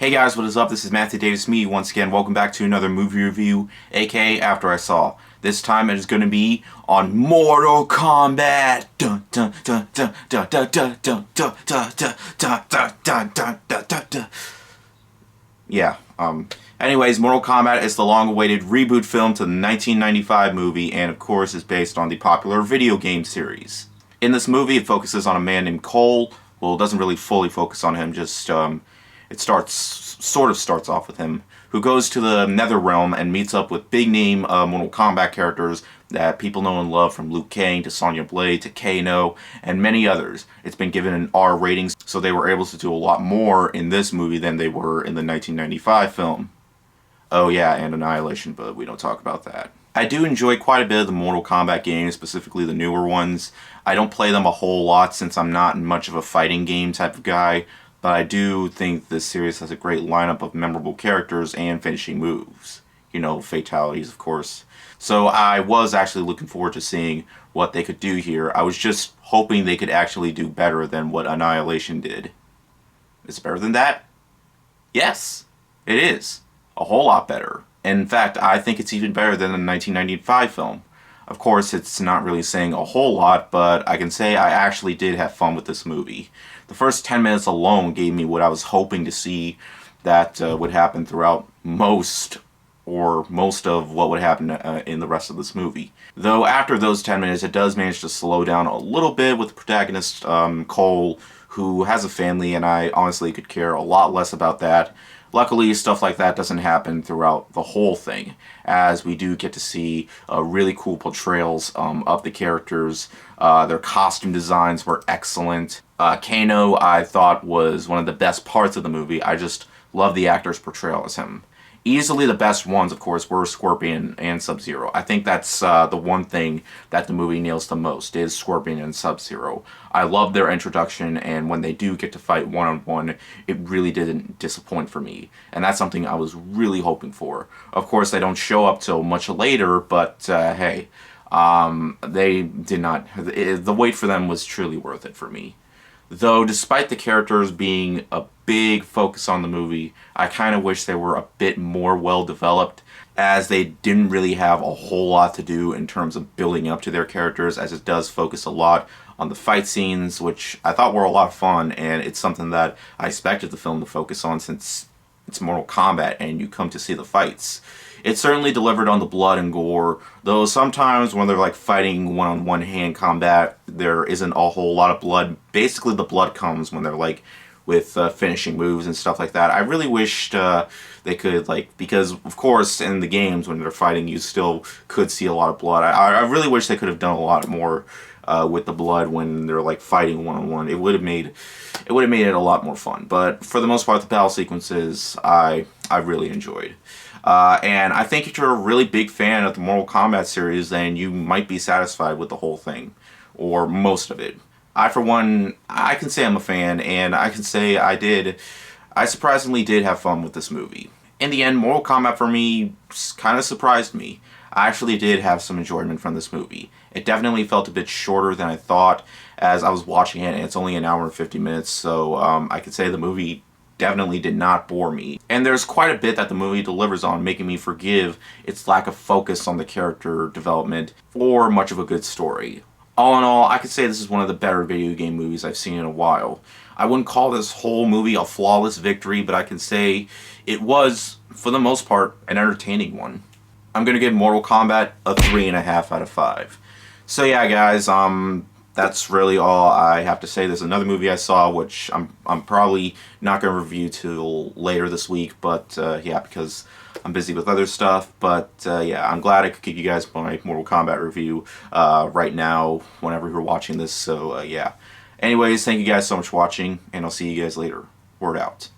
Hey guys, what is up? This is Matthew Davis Me once again. Welcome back to another movie review, aka After I Saw. This time it is going to be on Mortal Kombat. Dun dun dun dun dun dun dun dun dun dun dun dun dun dun dun dun dun. Yeah. Anyways, Mortal Kombat is the long-awaited reboot film to the 1995 movie, and of course is based on the popular video game series. In this movie, it focuses on a man named Cole. Well, it doesn't really fully focus on him, just it sort of starts off with him, who goes to the Nether Realm and meets up with big-name Mortal Kombat characters that people know and love, from Liu Kang to Sonya Blade to Kano and many others. It's been given an R rating, so they were able to do a lot more in this movie than they were in the 1995 film. Oh yeah, and Annihilation, but we don't talk about that. I do enjoy quite a bit of the Mortal Kombat games, specifically the newer ones. I don't play them a whole lot since I'm not much of a fighting game type of guy, but I do think this series has a great lineup of memorable characters and finishing moves. You know, fatalities, of course. So I was actually looking forward to seeing what they could do here. I was just hoping they could actually do better than what Annihilation did. Is it better than that? Yes, it is. A whole lot better. In fact, I think it's even better than the 1995 film. Of course, it's not really saying a whole lot, but I can say I actually did have fun with this movie. The first 10 minutes alone gave me what I was hoping to see that would happen throughout most of what would happen in the rest of this movie. Though after those 10 minutes, it does manage to slow down a little bit with the protagonist, Cole, who has a family, and I honestly could care a lot less about that. Luckily, stuff like that doesn't happen throughout the whole thing, as we do get to see really cool portrayals of the characters. Their costume designs were excellent. Kano, I thought, was one of the best parts of the movie. I just love the actor's portrayal as him. Easily the best ones, of course, were Scorpion and Sub-Zero. I think that's the one thing that the movie nails the most, is Scorpion and Sub-Zero. I love their introduction, and when they do get to fight one-on-one, it really didn't disappoint for me. And that's something I was really hoping for. Of course, they don't show up till much later, but hey, they did not... The wait for them was truly worth it for me. Though, despite the characters being a big focus on the movie, I kind of wish they were a bit more well-developed, as they didn't really have a whole lot to do in terms of building up to their characters, as it does focus a lot on the fight scenes, which I thought were a lot of fun, and it's something that I expected the film to focus on since it's Mortal Kombat and you come to see the fights. It certainly delivered on the blood and gore, though sometimes when they're like fighting one-on-one hand combat, there isn't a whole lot of blood. Basically, the blood comes when they're like with finishing moves and stuff like that. I really wished they could, like, because of course in the games when they're fighting you still could see a lot of blood. I really wish they could have done a lot more with the blood when they're like fighting one-on-one. It would have made it a lot more fun. But for the most part, the battle sequences I really enjoyed. And I think if you're a really big fan of the Mortal Kombat series, then you might be satisfied with the whole thing, or most of it. I, for one, I can say I'm a fan, and I can say I surprisingly did have fun with this movie. In the end, Mortal Kombat for me kind of surprised me. I actually did have some enjoyment from this movie. It definitely felt a bit shorter than I thought as I was watching it, and it's only an hour and 50 minutes, so I could say the movie definitely did not bore me. And there's quite a bit that the movie delivers on, making me forgive its lack of focus on the character development or much of a good story. All in all, I could say this is one of the better video game movies I've seen in a while. I wouldn't call this whole movie a flawless victory, but I can say it was, for the most part, an entertaining one. I'm going to give Mortal Kombat a 3.5 out of 5. So yeah, guys, that's really all I have to say. There's another movie I saw, which I'm probably not going to review till later this week, but yeah, because I'm busy with other stuff. But yeah, I'm glad I could give you guys my Mortal Kombat review right now, whenever you're watching this. So yeah. Anyways, thank you guys so much for watching, and I'll see you guys later. Word out.